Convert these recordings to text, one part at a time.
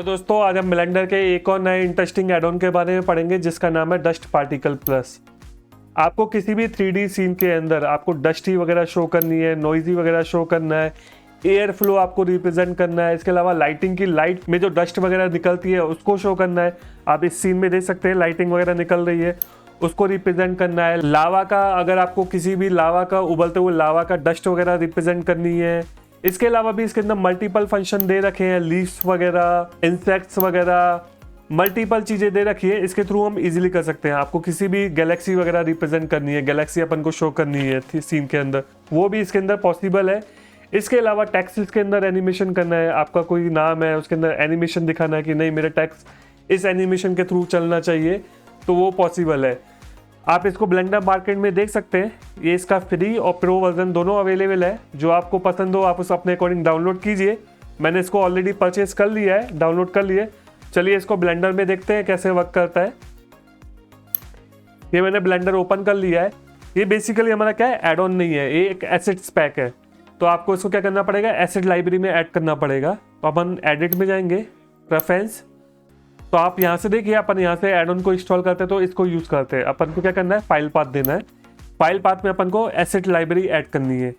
दोस्तों, आज हम ब्लेंडर के एक और नए इंटरेस्टिंग एड ऑन के बारे में पढ़ेंगे जिसका नाम है डस्ट पार्टिकल प्लस। आपको किसी भी 3D सीन के अंदर आपको डस्टी वगैरह शो करनी है, नॉइजी वगैरह शो करना है, एयर फ्लो आपको रिप्रेजेंट करना है, इसके अलावा लाइटिंग की लाइट में जो डस्ट वगैरह निकलती है उसको शो करना है। आप इस सीन में देख सकते हैं लाइटिंग वगैरह निकल रही है, उसको रिप्रेजेंट करना है। लावा का, अगर आपको किसी भी लावा का, उबलते हुए लावा का डस्ट वगैरह रिप्रेजेंट करनी है। इसके अलावा भी इसके अंदर मल्टीपल फंक्शन दे रखे हैं, लीव्स वगैरह, इंसेक्ट्स वगैरह, मल्टीपल चीज़ें दे रखी है। इसके थ्रू हम इजीली कर सकते हैं। आपको किसी भी गैलेक्सी वगैरह रिप्रेजेंट करनी है, गैलेक्सी अपन को शो करनी है सीन के अंदर, वो भी इसके अंदर पॉसिबल है। इसके अलावा टेक्स्ट के अंदर एनिमेशन करना है, आपका कोई नाम है उसके अंदर एनिमेशन दिखाना है कि नहीं मेरा टेक्स्ट इस एनिमेशन के थ्रू चलना चाहिए, तो वो पॉसिबल है। आप इसको ब्लेंडर मार्केट में देख सकते हैं। ये इसका फ्री और प्रो वर्जन दोनों अवेलेबल है। जो आपको पसंद हो आप उस अपने अकॉर्डिंग डाउनलोड कीजिए। मैंने इसको ऑलरेडी परचेज कर लिया है, डाउनलोड कर लिए। चलिए इसको ब्लेंडर में देखते हैं कैसे वर्क करता है। ये मैंने ब्लेंडर ओपन कर लिया है। ये बेसिकली हमारा क्या है, एड ऑन नहीं है, ये एक एसेट्स पैक है। तो आपको इसको क्या करना पड़ेगा, एसेट लाइब्रेरी में ऐड करना पड़ेगा। तो अपन एडिट में जाएंगे, प्रेफरेंस, तो आप यहाँ से देखिए अपन यहाँ से एड ऑन को इंस्टॉल करते हैं तो इसको यूज़ करते हैं। अपन को क्या करना है, फाइल पाथ देना है। फाइल पाथ में अपन को एसेट लाइब्रेरी ऐड करनी है।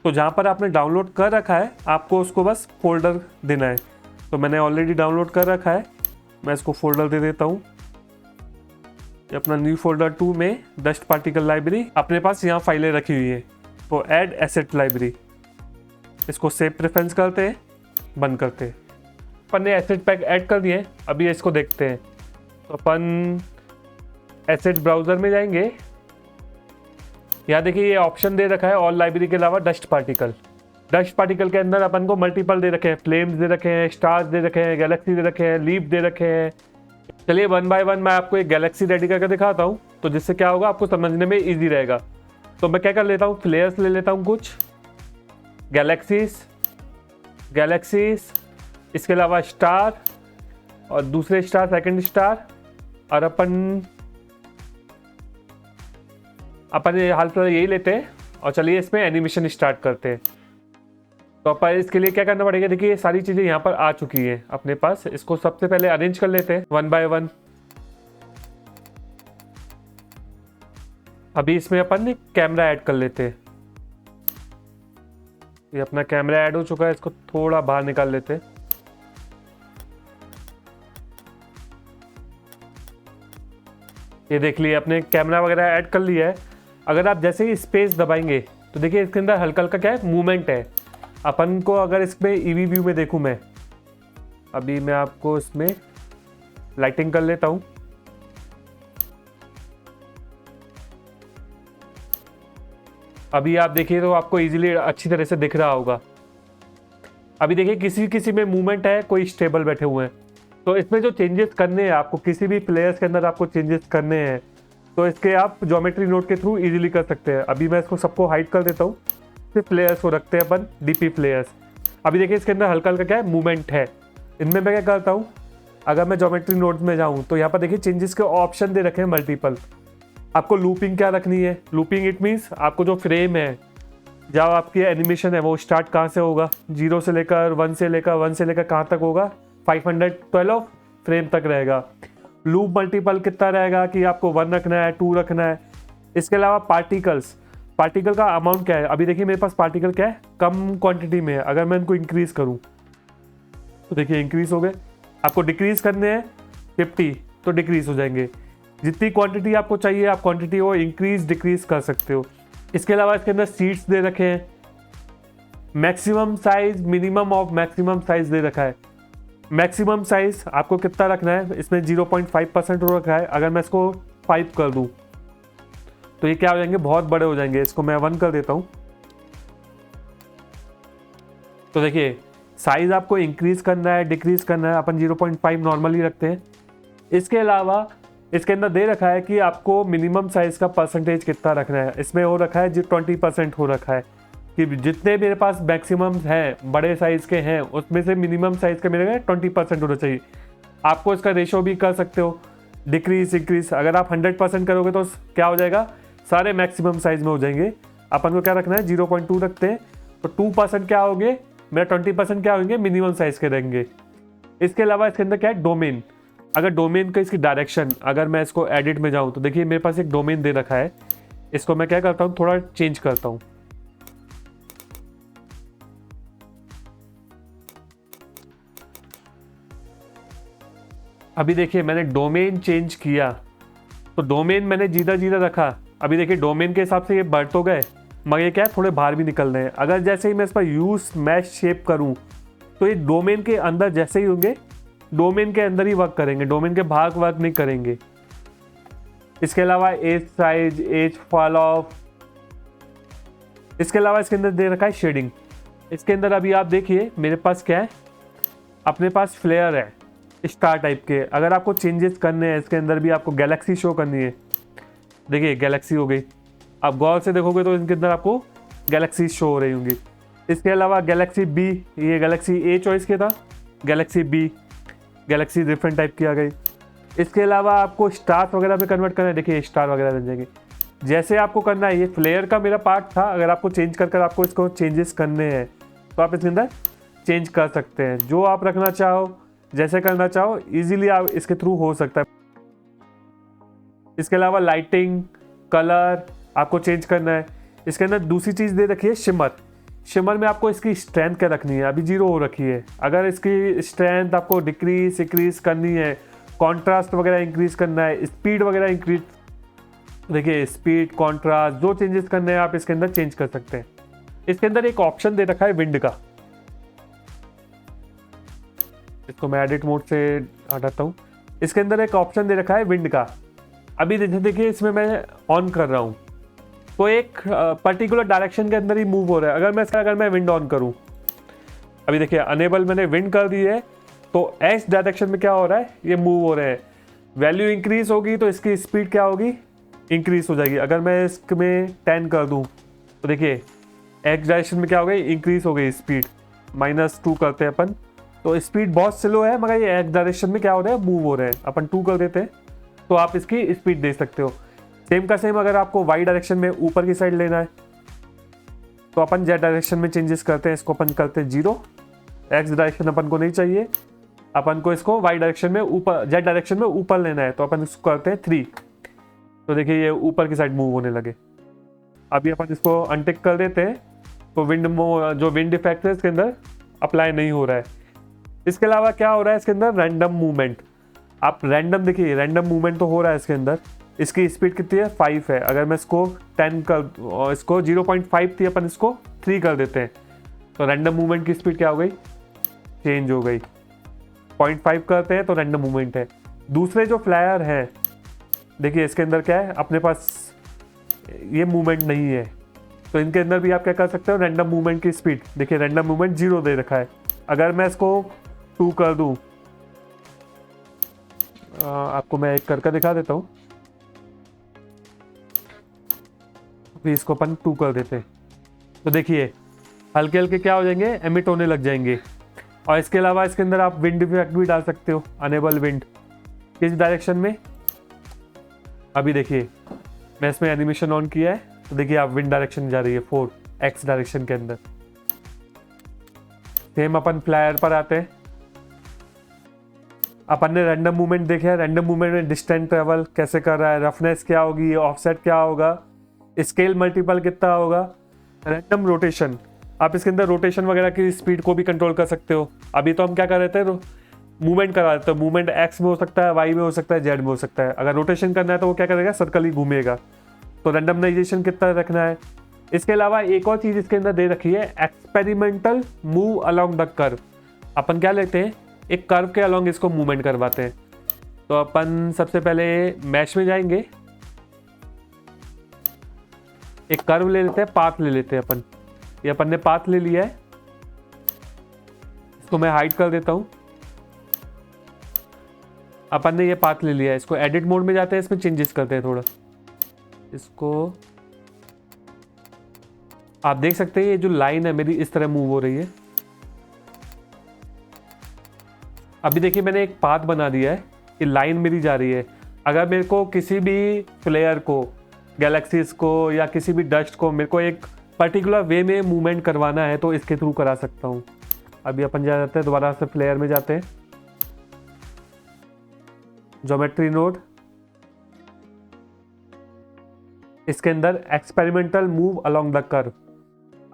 तो जहाँ पर आपने डाउनलोड कर रखा है आपको उसको बस फोल्डर देना है। तो मैंने ऑलरेडी डाउनलोड कर रखा है, मैं इसको फोल्डर दे देता हूँ। अपना न्यू फोल्डर 2 में डस्ट पार्टिकल लाइब्रेरी अपने पास यहाँ फाइलें रखी हुई है। तो ऐड एसेट लाइब्रेरी, इसको सेव प्रेफरेंस करते हैं, बंद करते हैं। अपन ने एसेट पैक ऐड कर दिए। अभी इसको देखते हैं। तो अपन एसेट ब्राउज़र में जाएंगे। यहाँ देखिए ये ऑप्शन दे रखा है ऑल लाइब्रेरी के अलावा डस्ट पार्टिकल। डस्ट पार्टिकल के अंदर अपन को मल्टीपल दे रखे हैं, फ्लेम्स दे रखे हैं, स्टार्स दे रखे हैं, गैलेक्सी दे रखे हैं, लीफ दे रखे हैं। चलिए 1 बाय 1 मैं आपको एक गैलेक्सी रेडी करके दिखाता हूँ, तो जिससे क्या होगा आपको समझने में ईजी रहेगा। तो मैं क्या कर लेता हूँ, फ्लेयर्स ले लेता हूँ, कुछ गैलेक्सीज, इसके अलावा स्टार और दूसरे स्टार, सेकंड स्टार, और अपन हाल फिलहाल यही लेते हैं। और चलिए इसमें एनिमेशन स्टार्ट करते हैं। तो अपन इसके लिए क्या करना पड़ेगा, देखिए ये सारी चीज़ें यहाँ पर आ चुकी हैं अपने पास। इसको सबसे पहले अरेंज कर लेते हैं 1 बाय 1। अभी इसमें अपन कैमरा ऐड कर लेते हैं। ये अपना कैमरा ऐड हो चुका है, इसको थोड़ा बाहर निकाल लेते हैं। ये देख लिए अपने कैमरा वगैरह ऐड कर लिया है। अगर आप जैसे ही स्पेस दबाएंगे तो देखिए इसके अंदर हल्का हल्का क्या है, मूवमेंट है। अपन को अगर इसमें ईवी व्यू में देखूं मैं, अभी मैं आपको इसमें लाइटिंग कर लेता हूं। अभी आप देखिए तो आपको इजीली अच्छी तरह से दिख रहा होगा। अभी देखिए किसी किसी में मूवमेंट है, कोई स्टेबल बैठे हुए हैं। तो इसमें जो चेंजेस करने हैं आपको, किसी भी प्लेयर्स के अंदर आपको चेंजेस करने हैं, तो इसके आप ज्योमेट्री नोड के थ्रू इजीली कर सकते हैं। अभी मैं इसको सबको हाइड कर देता हूँ, सिर्फ प्लेयर्स को रखते हैं अपन, डीपी प्लेयर्स। अभी देखिए इसके अंदर हल्का हल्का क्या है, मूवमेंट है। इनमें मैं क्या करता हूँ, अगर मैं ज्योमेट्री नोड में जाऊँ तो यहाँ पर देखिए चेंजेस के ऑप्शन दे रखे हैं मल्टीपल। आपको लूपिंग क्या रखनी है, लूपिंग इट मीन्स आपको जो फ्रेम है, जब आपकी एनिमेशन है वो स्टार्ट कहाँ से होगा, 0 से लेकर 1 से लेकर कहाँ तक होगा, 512 फ्रेम तक रहेगा। लूप मल्टीपल कितना रहेगा कि आपको 1 रखना है, 2 रखना है। इसके अलावा पार्टिकल का अमाउंट क्या है। अभी देखिए मेरे पास पार्टिकल क्या है, कम क्वांटिटी में है। अगर मैं इनको इंक्रीज करूं तो देखिए इंक्रीज हो गए। आपको डिक्रीज करने हैं 50 तो डिक्रीज हो जाएंगे। जितनी क्वांटिटी आपको चाहिए आप क्वांटिटी वो इंक्रीज डिक्रीज कर सकते हो। इसके अलावा इसके अंदर सीट्स दे रखे हैं, maximum size, minimum of maximum size दे रखा है। मैक्सिमम साइज आपको कितना रखना है, इसमें 0.5% हो रखा है। अगर मैं इसको 5 कर दूं तो ये क्या हो जाएंगे, बहुत बड़े हो जाएंगे। इसको मैं 1 कर देता हूं। तो देखिए साइज आपको इंक्रीज करना है, डिक्रीज करना है, अपन 0.5 नॉर्मली रखते हैं। इसके अलावा इसके अंदर दे रखा है कि आपको मिनिमम साइज का परसेंटेज कितना रखना है। इसमें हो रखा है जो 20% हो रखा है कि जितने मेरे पास मैक्सिमम हैं, बड़े साइज़ के हैं, उसमें से मिनिमम साइज़ का मेरे 20% होना चाहिए। आपको इसका रेशो भी कर सकते हो, डिक्रीज इंक्रीज। अगर आप 100% करोगे तो क्या हो जाएगा, सारे मैक्सिमम साइज़ में हो जाएंगे। अपन को क्या रखना है, 0.2 रखते हैं। तो 2% क्या होंगे, मेरा 20% क्या होंगे, मिनिमम साइज़ के रहेंगे। इसके अलावा इसके अंदर क्या है, डोमेन। अगर डोमेन का इसकी डायरेक्शन, अगर मैं इसको एडिट में जाऊं तो देखिए मेरे पास एक डोमेन दे रखा है, इसको मैं क्या करता हूं, थोड़ा चेंज करता हूं। अभी देखिए मैंने डोमेन चेंज किया, तो डोमेन मैंने जीधा जीधा रखा। अभी देखिए डोमेन के हिसाब से ये बढ़ तो गए, मगर ये क्या है, थोड़े बाहर भी निकल रहे हैं। अगर जैसे ही मैं इस पर यूज मैश शेप करूं तो ये डोमेन के अंदर जैसे ही होंगे, डोमेन के अंदर ही वर्क करेंगे, डोमेन के बाहर वर्क नहीं करेंगे। इसके अलावा edge size, edge fall off, इसके अलावा इसके अंदर दे रखा है शेडिंग। इसके अंदर अभी आप देखिए मेरे पास क्या है, अपने पास फ्लेयर है स्टार टाइप के। अगर आपको चेंजेस करने हैं इसके अंदर भी, आपको गैलेक्सी शो करनी है, देखिए गैलेक्सी हो गई। आप गौर से देखोगे तो इनके अंदर आपको गैलेक्सी शो हो रही होंगी। इसके अलावा गैलेक्सी बी, ये गैलेक्सी ए चॉइस किया था, Galaxy B, Galaxy different type की आ गई। इसके अलावा आपको स्टार्स वगैरह में कन्वर्ट करना है, देखिए स्टार वगैरह बन जाएंगे। जैसे आपको करना है, ये फ्लेयर का मेरा पार्ट था। अगर आपको चेंज कर आपको इसको चेंजेस करने हैं तो आप इसके अंदर चेंज कर सकते हैं, जो आप रखना चाहो, जैसे करना चाहो इजीली आप इसके थ्रू हो सकता है। इसके अलावा लाइटिंग, कलर आपको चेंज करना है। इसके अंदर दूसरी चीज़ दे रखी है शिमर। शिमर में आपको इसकी स्ट्रेंथ क्या रखनी है, अभी 0 हो रखी है। अगर इसकी स्ट्रेंथ आपको डिक्रीज इंक्रीज करनी है, कॉन्ट्रास्ट वगैरह इंक्रीज करना है, स्पीड वगैरह इंक्रीज, देखिए स्पीड, कॉन्ट्रास्ट, जो चेंजेस करने हैं आप इसके अंदर चेंज कर सकते हैं। इसके अंदर एक ऑप्शन दे रखा है विंड का, इसको मैं एडिट मोड से हटाता हूँ। इसके अंदर एक ऑप्शन दे रखा है विंड का। अभी देखिए इसमें मैं ऑन कर रहा हूँ तो एक पर्टिकुलर डायरेक्शन के अंदर ही मूव हो रहा है। अगर मैं विंड ऑन करूँ, अभी देखिए अनेबल मैंने विंड कर दी है, तो एस डायरेक्शन में क्या हो रहा है, ये मूव हो रहे हैं। वैल्यू इंक्रीज होगी तो इसकी स्पीड क्या होगी, इंक्रीज हो जाएगी। अगर मैं इसमें 10 कर दूँ तो देखिए एक्स डायरेक्शन में क्या हो गई, इंक्रीज हो गई स्पीड। -2 करते हैं अपन, तो स्पीड बहुत स्लो है, मगर ये एक्स डायरेक्शन में क्या हो रहा है, मूव हो रहे हैं। अपन 2 कर देते हैं तो आप इसकी स्पीड दे सकते हो। सेम का सेम अगर आपको वाई डायरेक्शन में ऊपर की साइड लेना है तो अपन जेड डायरेक्शन में चेंजेस करते हैं, इसको अपन करते हैं 0। एक्स डायरेक्शन अपन को नहीं चाहिए, अपन को इसको वाई डायरेक्शन में ऊपर, जेड डायरेक्शन में ऊपर लेना है, तो अपन इसको करते हैं 3। तो देखिए ये ऊपर की साइड मूव होने लगे। अभी अपन इसको अनटिक कर देते हैं, तो जो विंड इफेक्ट है इसके अंदर अप्लाई नहीं हो रहा है। इसके अलावा क्या हो रहा है इसके अंदर, रैंडम मूवमेंट। आप रैंडम देखिए, रैंडम मूवमेंट तो हो रहा है इसके अंदर। इसकी स्पीड कितनी है, 5 है। अगर मैं इसको 10 कर, इसको 0.5 थी, अपन इसको 3 कर देते हैं, तो रैंडम मूवमेंट की स्पीड क्या हो गई, चेंज हो गई। 0.5 करते हैं तो रैंडम मूवमेंट है। दूसरे जो फ्लायर हैं, देखिए इसके अंदर क्या है, अपने पास ये मूवमेंट नहीं है, तो इनके अंदर भी आप क्या कर सकते हो, रैंडम मूवमेंट की स्पीड। देखिए रैंडम मूवमेंट 0 दे रखा है। अगर मैं इसको 2 कर दूं, आपको मैं एक करके दिखा देता हूँ। अभी इसको अपन 2 कर देते हैं, तो देखिए हल्के हल्के क्या हो जाएंगे, एमिट होने लग जाएंगे। और इसके अलावा इसके अंदर आप विंड इफेक्ट भी डाल सकते हो, अनेबल विंड, किस डायरेक्शन में। अभी देखिए मैं इसमें एनिमेशन ऑन किया है, तो देखिए आप विंड डायरेक्शन जा रही है 4 एक्स डायरेक्शन के अंदर। सेम अपन फ्लायर पर आते हैं। अपन ने रैंडम मूवमेंट देखा, रैंडम मूवमेंट में डिस्टेंस ट्रेवल कैसे कर रहा है, रफनेस क्या होगी, ऑफसेट क्या होगा, स्केल मल्टीपल कितना होगा, रैंडम रोटेशन। आप इसके अंदर रोटेशन वगैरह की स्पीड को भी कंट्रोल कर सकते हो। अभी तो हम क्या कर रहे थे, मूवमेंट करा देते हो। मूवमेंट एक्स में हो सकता है, वाई में हो सकता है, जेड में हो सकता है। अगर रोटेशन करना है तो वो क्या करेगा, सर्कल ही घूमेगा। तो रैंडमाइजेशन कितना रखना है। इसके अलावा एक और चीज़ इसके अंदर दे रखी है, experimental move along the curve. अपन क्या लेते हैं, एक कर्व के अलोंग इसको मूवमेंट करवाते हैं। तो अपन सबसे पहले मैश में जाएंगे, एक कर्व ले लेते हैं, पाथ ले लेते हैं अपन। ये अपन ने पाथ ले लिया है, इसको मैं हाइड कर देता हूं। अपन ने ये पाथ ले लिया है, इसको एडिट मोड में जाते हैं, इसमें चेंजेस करते हैं थोड़ा। इसको आप देख सकते हैं, ये जो लाइन है मेरी इस तरह मूव हो रही है। अभी देखिए मैंने एक पाथ बना दिया है, ये लाइन मेरी जा रही है। अगर मेरे को किसी भी फ्लेयर को, गैलेक्सीज को या किसी भी डस्ट को मेरे को एक पर्टिकुलर वे में मूवमेंट करवाना है तो इसके थ्रू करा सकता हूँ। अभी अपन जा जाते हैं, दोबारा से फ्लेयर में जाते हैं, ज्योमेट्री नोड, इसके अंदर experimental move along the curve,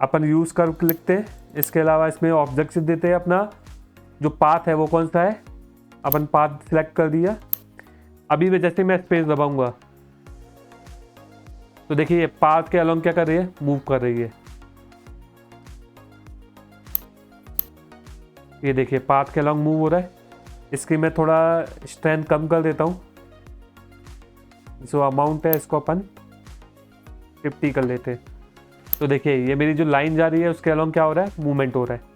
upon use curve लिखते हैं। इसके अलावा इसमें ऑब्जेक्ट देते हैं, अपना जो पाथ है वो कौन सा है, अपन पाथ सिलेक्ट कर दिया। अभी जैसे मैं स्पेस दबाऊंगा तो देखिए पाथ के अलोंग क्या कर रही है, मूव कर रही है। ये देखिए पाथ के अलोंग मूव हो रहा है। इसकी मैं थोड़ा स्ट्रेंथ कम कर देता हूँ, जो अमाउंट है इसको अपन 50 कर लेते हैं। तो देखिए ये मेरी जो लाइन जा रही है उसके अलोंग क्या हो रहा है, मूवमेंट हो रहा है।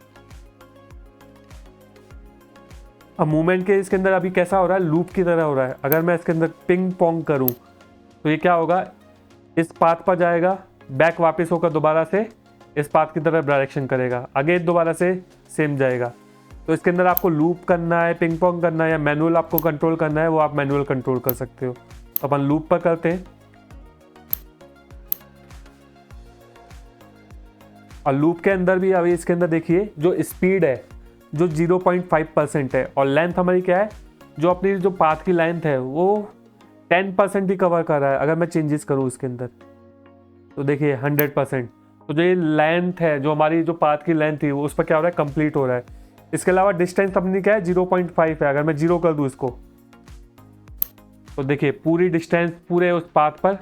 अब मूवमेंट के इसके अंदर अभी कैसा हो रहा है, लूप की तरह हो रहा है। अगर मैं इसके अंदर पिंग पोंग करूं तो ये क्या होगा, इस पाथ पर जाएगा, बैक वापस होकर दोबारा से इस पाथ की तरफ डायरेक्शन करेगा, आगे दोबारा से सेम जाएगा। तो इसके अंदर आपको लूप करना है, पिंग पोंग करना है या मैनुअल आपको कंट्रोल करना है, वो आप मैनुअल कंट्रोल कर सकते हो। तो अपन लूप पर करते हैं और लूप के अंदर भी अभी इसके अंदर देखिए जो स्पीड है जो 0.5% है और लेंथ हमारी क्या है, जो अपनी जो पाथ की लेंथ है वो 10% ही कवर कर रहा है। अगर मैं चेंजेस करूँ इसके अंदर तो देखिए 100%, तो जो ये लेंथ है, जो हमारी जो पाथ की लेंथ थी वो उस पर क्या हो रहा है, कंप्लीट हो रहा है। इसके अलावा डिस्टेंस अपनी क्या है, 0.5 है। अगर मैं 0 कर दूँ इसको तो देखिए पूरी डिस्टेंस पूरे उस पाथ पर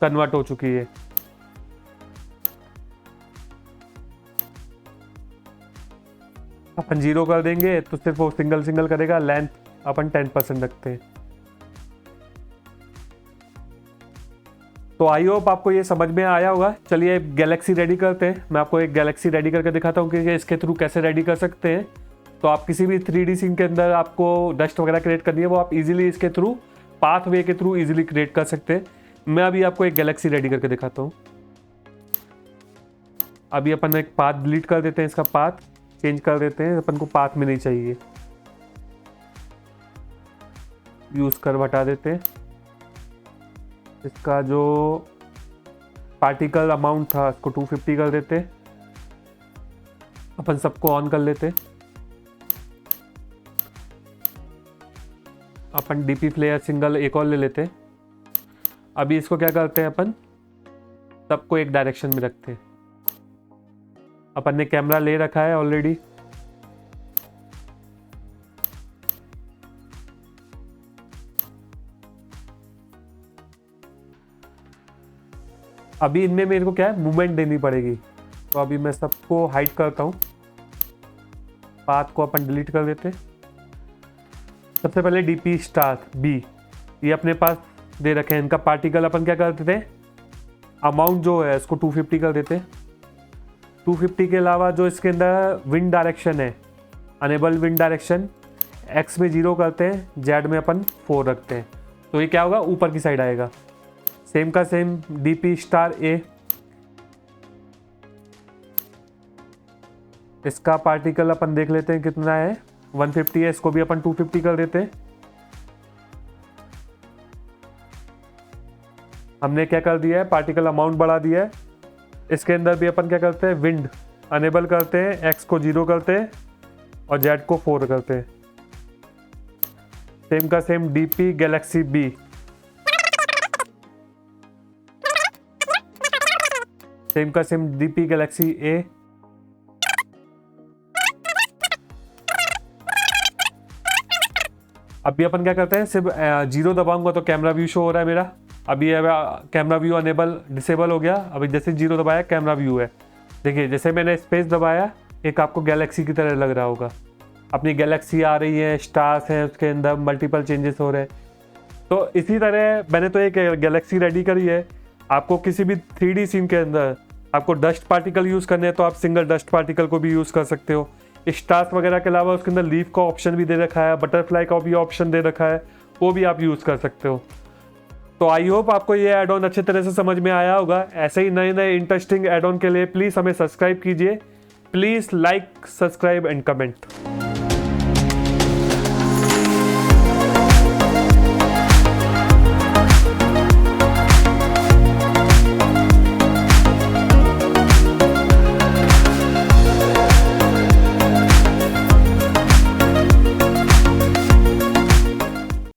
कन्वर्ट हो चुकी है। अपन 0 कर देंगे तो सिर्फ वो सिंगल सिंगल करेगा, लेंथ अपन 10% रखते हैं। तो आई होप आपको ये समझ में आया होगा। चलिए गैलेक्सी रेडी करते हैं। मैं आपको एक गैलेक्सी रेडी करके दिखाता हूँ कि इसके थ्रू कैसे रेडी कर सकते हैं। तो आप किसी भी 3D सीन के अंदर आपको डस्ट वगैरह क्रिएट करनी है, वो आप इजीली इसके थ्रू पाथ वे के थ्रू इजीली क्रिएट कर सकते हैं। मैं अभी आपको एक गैलेक्सी रेडी करके दिखाता हूँ। अभी अपन एक पाथ डिलीट कर देते हैं, इसका पाथ चेंज कर देते हैं, अपन को पाथ में नहीं चाहिए, यूज कर हटा देते हैं। इसका जो पार्टिकल अमाउंट था इसको 250 कर देते हैं। अपन सबको ऑन कर लेते हैं। अपन डीपी फ्लेयर सिंगल एक और ले लेते हैं। अभी इसको क्या करते हैं, अपन सबको एक डायरेक्शन में रखते हैं। अपन ने कैमरा ले रखा है ऑलरेडी। अभी इनमें मेरे को क्या है, मूवमेंट देनी पड़ेगी। तो अभी मैं सबको हाइड करता हूँ, पाथ को अपन डिलीट कर देते हैं। सबसे पहले डीपी स्टार बी, ये अपने पास दे रखे हैं। इनका पार्टिकल अपन क्या कर देते हैं, अमाउंट जो है इसको 250 कर देते हैं। 250 के अलावा जो इसके अंदर विंड डायरेक्शन है, अनेबल विंड डायरेक्शन, एक्स में 0 करते हैं, जेड में अपन 4 रखते हैं। तो ये क्या होगा, ऊपर की साइड आएगा। सेम का सेम डीपी स्टार ए, इसका पार्टिकल अपन देख लेते हैं कितना है, 150 है, इसको भी अपन 250 कर देते हैं। हमने क्या कर दिया है, पार्टिकल अमाउंट बढ़ा दिया है। इसके अंदर भी अपन क्या करते हैं, विंड अनेबल करते हैं, एक्स को 0 करते हैं और जेड को 4 करते हैं। सेम का same DP Galaxy B, same का सेम डीपी गैलेक्सी ए, अभी अपन क्या करते हैं, सिर्फ 0 दबाऊंगा तो कैमरा व्यू शो हो रहा है मेरा। अभी कैमरा व्यू अनेबल डिसेबल हो गया। अभी जैसे 0 दबाया कैमरा व्यू है। देखिए जैसे मैंने स्पेस दबाया, एक आपको गैलेक्सी की तरह लग रहा होगा। अपनी गैलेक्सी आ रही है, स्टार्स हैं, उसके अंदर मल्टीपल चेंजेस हो रहे हैं। तो इसी तरह मैंने तो एक गैलेक्सी रेडी करी है। आपको किसी भी 3D सीन के अंदर आपको डस्ट पार्टिकल यूज़ करने हैं तो आप सिंगल डस्ट पार्टिकल को भी यूज़ कर सकते हो। स्टार्स वगैरह के अलावा उसके अंदर लीफ का ऑप्शन भी दे रखा है, बटरफ्लाई का भी ऑप्शन दे रखा है, वो भी आप यूज़ कर सकते हो। तो आई होप आपको ये एड ऑन अच्छे तरह से समझ में आया होगा। ऐसे ही नए नए इंटरेस्टिंग एड ऑन के लिए प्लीज़ हमें सब्सक्राइब कीजिए। Please like, subscribe and comment.